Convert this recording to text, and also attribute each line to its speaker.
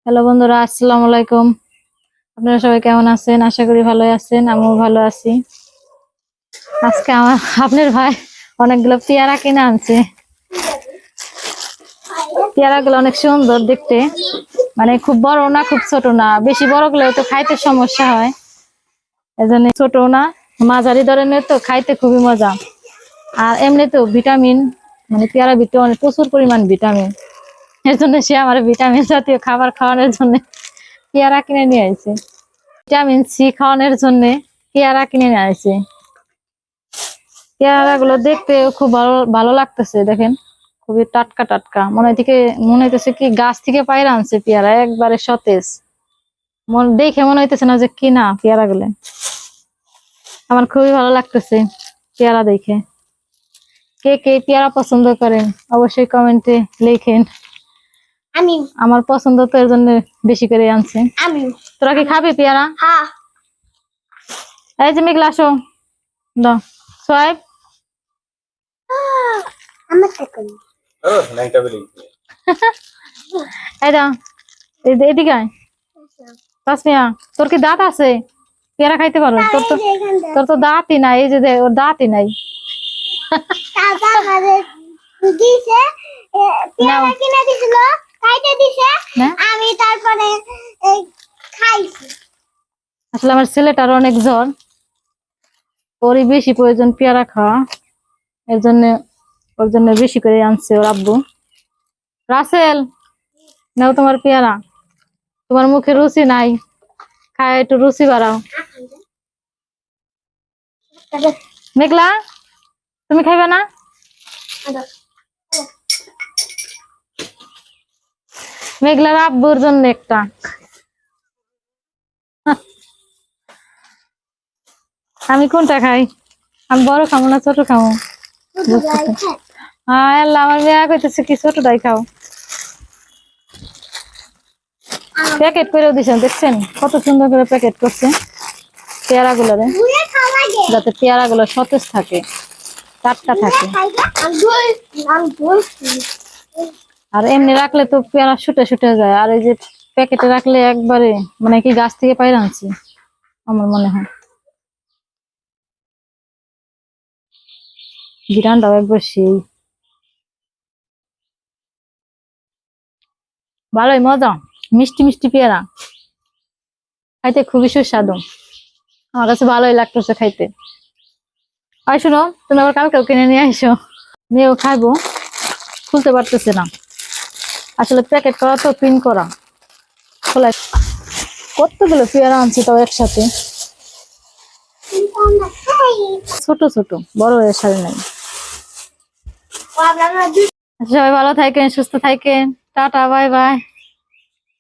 Speaker 1: Hello বন্ধুরা, আসসালামু আলাইকুম। আপনারা সবাই কেমন আছেন? আশা করি ভালোই আছেন, আমিও ভালো আছি। আজকে আপনার ভাই অনেকগুলো পেয়ারা কিনে আনছে। পেয়ারাগুলো অনেক সুন্দর দেখতে, মানে খুব বড় না খুব ছোট না, বেশি বড় গুলো তো খাইতে সমস্যা হয়, এজন্য ছোট না মাঝারি ধরনের, তো খাইতে খুবই মজা। আর এমনি তো ভিটামিন, মানে পেয়ারা ভিতরে অনেক প্রচুর পরিমাণ ভিটামিন, এর জন্য সে আমার ভিটামিন জাতীয় খাবার খাওয়ানোর জন্য পেয়ারা কিনে নিয়ে আসছে। ভিটামিন সি খাওয়ানোর জন্য পেয়ারা কিনে নিয়ে আসছে। পেয়ারা গুলো দেখতে খুব ভালো ভালো লাগতেছে, দেখেন খুবই টাটকা টাটকা, মনে হইতেছে কি গাছ থেকে পায়রা আনছে পেয়ারা, একবারে সতেজ। দেখে মনে হইতেছে না যে কিনা পেয়ারা গুলো। আমার খুবই ভালো লাগতেছে পেয়ারা দেখে। কে কে পেয়ারা পছন্দ করেন অবশ্যই কমেন্টে লিখেন। আমার পছন্দ তো, এর জন্য বেশি করে আনছে। তোরা কি খাবি পেয়ারা? এই যে মেঘলা আসো, দাও সোয়াইব। এই দাও, এদিকে আয়। তাসমিয়া, তোর কি দাঁত আছে? পেয়ারা খাইতে পারো? তোর তো দাঁতই নাই, এই যে ওর দাঁতই নাই। আসলে আমার ছেলেটার অনেক জ্বর, ওরই বেশি প্রয়োজন পেয়ারা খাওয়া, ওর জন্য বেশি করে আনছে ওর আব্বু। রাসেল, নাও তোমার পেয়ারা, তোমার মুখে রুচি নাই, খায় একটু রুচি বাড়াও। মেঘলা, তুমি খাইবে না? মেঘলার আব্বুর জন্য একটা। আমি কোনটা খাই? আমি বড় খাবো না ছোট খাবো? হ্যাঁ আল্লাহ, আমার মেয়ে কইতেছে কি ছোটটাই খাও। প্যাকেট করেও দিচ্ছেন, দেখছেন কত সুন্দর করে প্যাকেট করছে পেয়ারা গুলোরে, যাতে পেয়ারা গুলো সতেজ থাকে, টাটকা থাকে। আর এমনি রাখলে তো পেয়ারা শুটে শুটে যায়, আর এই যে প্যাকেটে রাখলে একবারে মানে কি গাছ থেকে পাইরা আনছি আমার মনে হয়। ঘিরানটাও একবার সেই ভালোই মজা, মিষ্টি মিষ্টি পেয়ারা, খাইতে খুবই সুস্বাদু। আমার কাছে ভালোই লাগতেছে খাইতে। আর শোনো, তুমি আবার কালকেও কিনে নিয়ে আইসো, মেয়েও খাইবো। খুলতে পারতেছে না, আসলে প্যাকেট করা তো পিন করা, খোলা। কতগুলো পেয়ারা আনছি তাও একসাথে, ছোট ছোট, বড় এর সাথে নাই। সবাই ভালো থাকেন, সুস্থ থাকেন, টাটা, বাই বাই।